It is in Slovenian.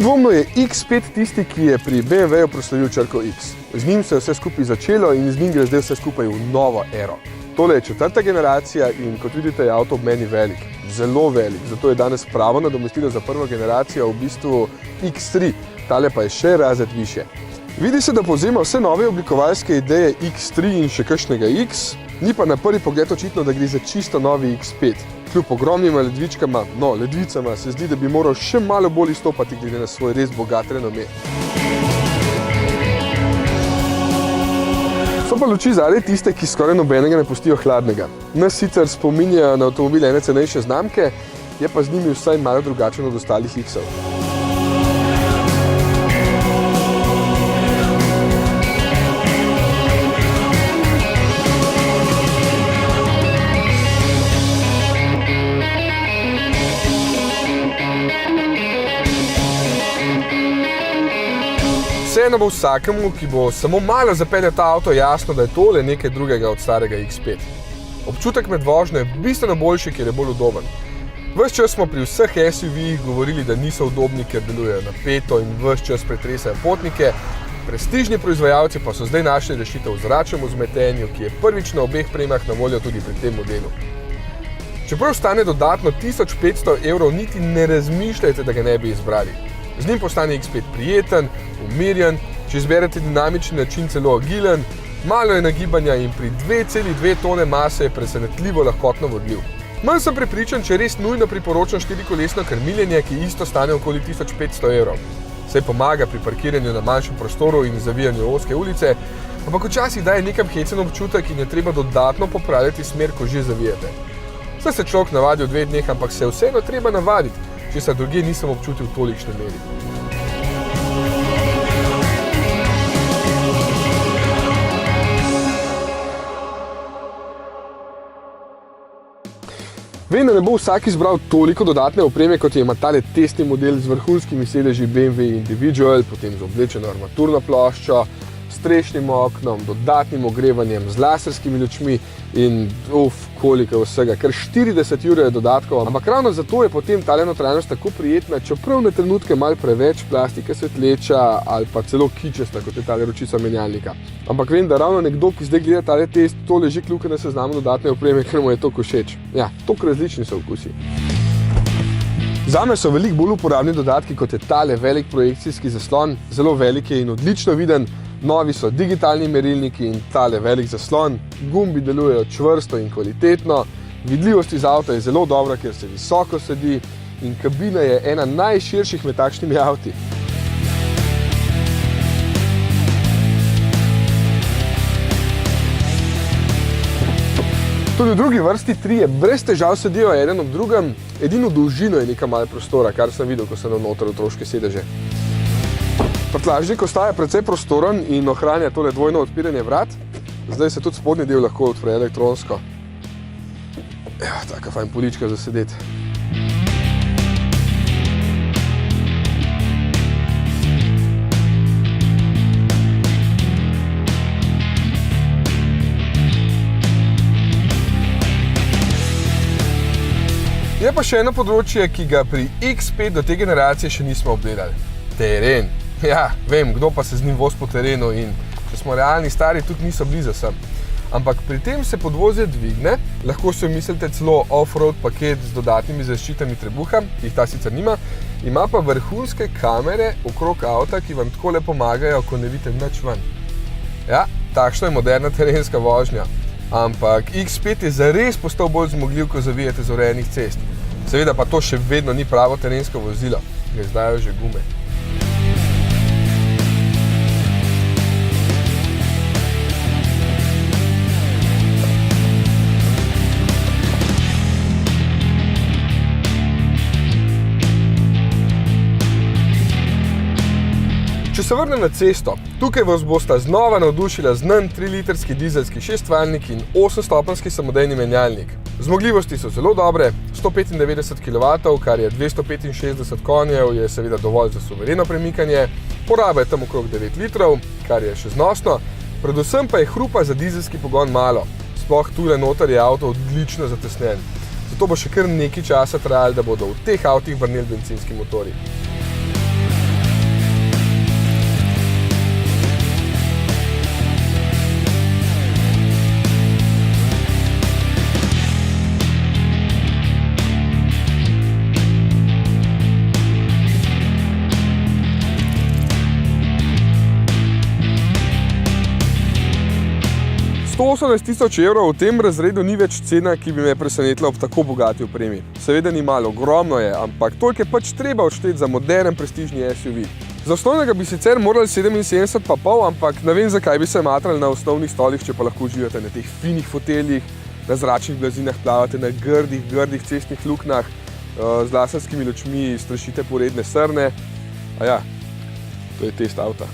Nedvomno je X5 tisti, ki je pri BMW-ju proslavil črko X. Z njim se je vse skupaj začelo in z njim gre zdaj vse skupaj v novo ero. Tole je 4. generacija in kot vidite je avto ob meni velik, zelo velik, zato je danes pravo nadomestilo za prvo generacijo v bistvu X3, tale pa je še razred višje. Vidi se, da povzema vse nove oblikovalske ideje X3 in še kakšnega X, ni pa na prvi pogled očitno, da gre za čisto novi X5. Kljub ogromnima ledvičkama, ledvicama, se zdi, da bi moral še malo bolj izstopati glede na svoj res bogat renome. So pa luči zadaj tiste, ki skoraj nobenega ne pustijo hladnega. Nas sicer spominjajo na avtomobile ene cenejše znamke, je pa z njimi vsaj malo drugačen od ostalih X-ov. Vseeno bo vsakemu, ki bo samo malo zapeljal ta avto, jasno, da je tole nekaj drugega od starega X5. Občutek med vožnjo je bistveno boljši, ker je bolj udoben. Ves čas smo pri vseh SUV-jih govorili, da niso udobni, ker delujejo napeto in ves čas pretresajo potnike. Prestižni proizvajalci pa so zdaj našli rešitev v zračnem vzmetenju, ki je prvič na obeh premah na voljo tudi pri tem modelu. Čeprav stane dodatno 1500 €, niti ne razmišljajte, da ga ne bi izbrali. Z njim postane X5 prijeten, umirjen, če izberete dinamični način celo agilen, malo je nagibanja in pri 2,2 tone mase je presenetljivo lahkotno vodljiv. Manj sem prepričan, če res nujno priporočam štirikolesno krmiljenje, ki isto stane okoli 1500 €. Saj pomaga pri parkiranju na manjšem prostoru in zavijanju ozke ulice, ampak včasih daje nekam hecen občutek in je treba dodatno popravljati smer, ko že zavijate. Saj se človek navadi v 2 dneh, ampak se je vseeno treba navaditi, česar drugje nisem občutil v tolikšni meri. Vem, da ne bo vsak izbral toliko dodatne opreme, kot je ima tale testni model z vrhunskimi sedeži BMW Individual, potem z oblečeno armaturno ploščo, strešnim oknom, dodatnim ogrevanjem, z laserskimi lučmi in koliko vsega, kar 40 ur je dodatkov, ampak ravno zato je potem tale notranjost tako prijetna, čeprav na trenutke malo preveč plastike svetleča ali pa celo kičasta, kot je tale ročica menjalnika. Ampak vem, da ravno nekdo, ki zdaj gleda tale test, to leži kljuka na seznamu dodatne opreme, ker mu je to všeč. Ja, toliko različni so okusi. Zame so veliko bolj uporabni dodatki, kot je tale velik projekcijski zaslon, zelo velik je in odlično viden. Novi so digitalni merilniki in tale velik zaslon, gumbi delujejo čvrsto in kvalitetno, vidljivost iz avta je zelo dobra, ker se visoko sedi in kabina je ena najširših med takšnimi avti. Tudi v drugi vrsti trije brez težav sedijo eden ob drugem, edino dolžino je nekaj malo prostora, kar sem videl, ko sem noter otroške sedeže. Prtljažnik ostaja precej prostoren in ohranja tole dvojno odpiranje vrat. Zdaj se tudi spodnji del lahko odpre elektronsko. Taka fajn polička za sedeti. Je pa še eno področje, ki ga pri X5 do te generacije še nismo obdelali. Teren. Ja, vem, kdo pa se z njim vozi po terenu in če smo realni stari, tudi niso blizu sem. Ampak pri tem se podvozje dvigne, lahko si mislite celo off-road paket z dodatnimi zaščitami trebuha, ki jih ta sicer nima, ima pa vrhunske kamere okrog avta, ki vam takole pomagajo, ko ne vidite nič ven. Ja, takšna je moderna terenska vožnja. Ampak X5 je zares postal bolj zmogljiv, ko zavijete z urejenih cest. Seveda pa to še vedno ni pravo terensko vozilo, ga izdajo že gume. Če se vrnem na cesto, tukaj vas bosta znova navdušila znan 3-litrski dizelski 6-valjnik in 8-stopenjski samodejni menjalnik. Zmogljivosti so zelo dobre, 195 kW, kar je 265 konjev, je seveda dovolj za suvereno premikanje, poraba je tam okrog 9 litrov, kar je še znosno, predvsem pa je hrupa za dizelski pogon malo, sploh tule noter je avto odlično zatesnjen. Zato bo še kar nekaj časa trajalo, da bodo v teh avtih brneli bencinski motorji. 118 000 evrov v tem razredu ni več cena, ki bi me presenetila ob tako bogati opremi. Seveda ni malo, ogromno je, ampak toliko je pač treba odšteti za moderen prestižni SUV. Za osnovnega bi sicer morali 77,5, ampak ne vem, zakaj bi se matrali na osnovnih stolih, če pa lahko uživate na teh finih foteljih, na zračnih blazinah, plavate na grdih cestnih luknjah, z laserskimi lučmi strašite poredne srne. A ja, to je test avta.